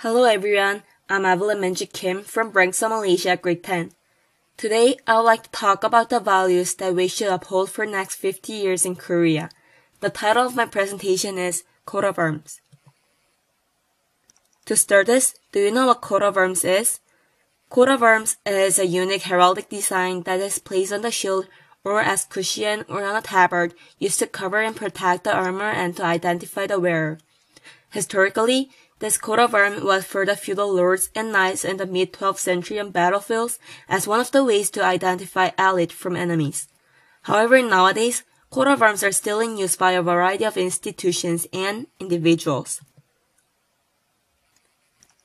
Hello everyone, I'm Evelyn Manji Kim from Branksome, Malaysia, grade 10. Today, I would like to talk about the values that we should uphold for next 50 years in Korea. The title of my presentation is Coat of Arms. To start this, do you know what coat of arms is? Coat of arms is a unique heraldic design that is placed on the shield or as cushion or on a tabard used to cover and protect the armor and to identify the wearer. Historically, this coat of arms was for the feudal lords and knights in the mid-12th century on battlefields as one of the ways to identify allies from enemies. However, nowadays, coat of arms are still in use by a variety of institutions and individuals.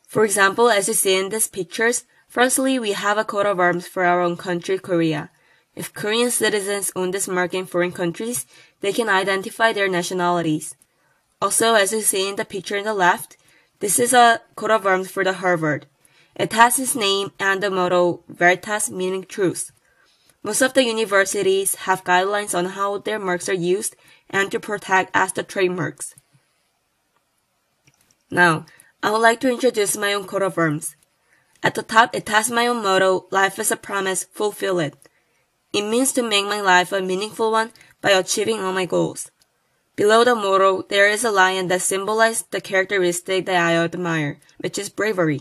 For example, as you see in these pictures, firstly, we have a coat of arms for our own country, Korea. If Korean citizens own this mark in foreign countries, they can identify their nationalities. Also, as you see in the picture on the left, this is a coat of arms for the Harvard. It has its name and the motto Veritas, meaning truth. Most of the universities have guidelines on how their marks are used and to protect as the trademarks. Now, I would like to introduce my own coat of arms. At the top, it has my own motto, life is a promise, fulfill it. It means to make my life a meaningful one by achieving all my goals. Below the motto, there is a lion that symbolizes the characteristic that I admire, which is bravery.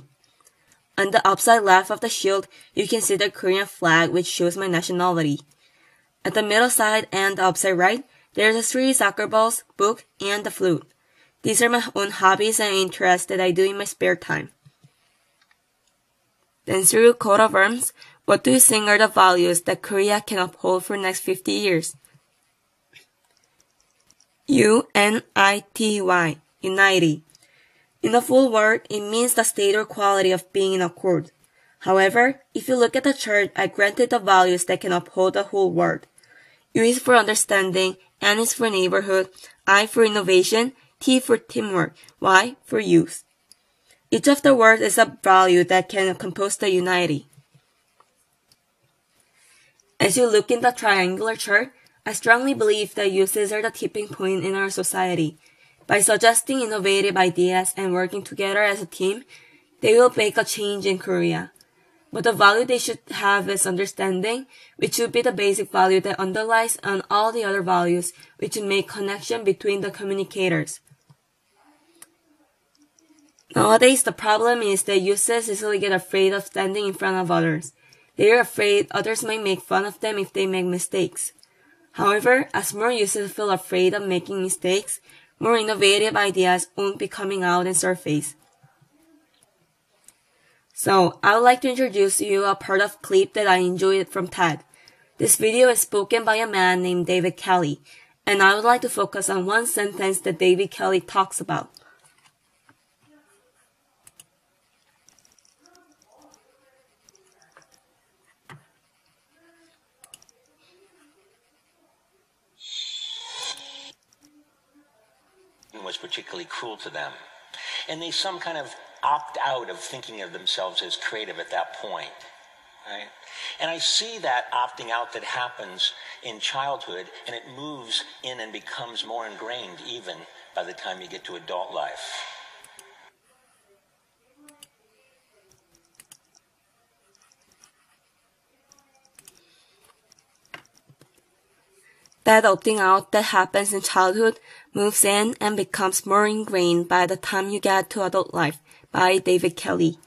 On the upside left of the shield, you can see the Korean flag, which shows my nationality. At the middle side and the upside right, there are 3 soccer balls, book, and the flute. These are my own hobbies and interests that I do in my spare time. Then through coat of arms, what do you think are the values that Korea can uphold for the next 50 years? UNITY, unity. In the full word, it means the state or quality of being in accord. However, if you look at the chart, I granted the values that can uphold the whole word. U is for understanding, N is for neighborhood, I for innovation, T for teamwork, Y for youth. Each of the words is a value that can compose the unity. As you look in the triangular chart, I strongly believe that youths are the tipping point in our society. By suggesting innovative ideas and working together as a team, they will make a change in Korea. But the value they should have is understanding, which should be the basic value that underlies on all the other values, which would make connection between the communicators. Nowadays, the problem is that youths easily get afraid of standing in front of others. They are afraid others might make fun of them if they make mistakes. However, as more youths feel afraid of making mistakes, more innovative ideas won't be coming out and surface. So, I would like to introduce you a part of clip that I enjoyed from TED. This video is spoken by a man named David Kelly, and I would like to focus on one sentence that David Kelly talks about. Was particularly cruel to them, and they some kind of opt out of thinking of themselves as creative at that point, right? And I see that opting out that happens in childhood, and it moves in and becomes more ingrained even by the time you get to adult life. That opting out that happens in childhood moves in and becomes more ingrained by the time you get to adult life, by David Kelly.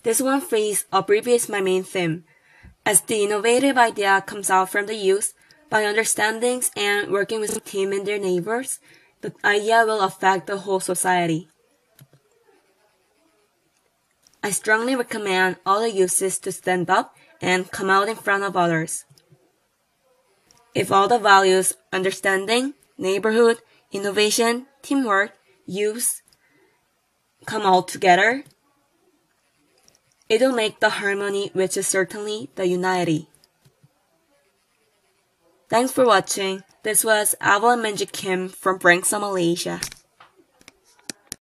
This one phrase abbreviates my main theme. As the innovative idea comes out from the youth, by understandings and working with the team and their neighbors, the idea will affect the whole society. I strongly recommend all the youths to stand up and come out in front of others. If all the values, understanding, neighborhood, innovation, teamwork, youth, come all together, it will make the harmony, which is certainly the unity. Thanks for watching. This was Evelyn Manji Kim from Branksome, Malaysia.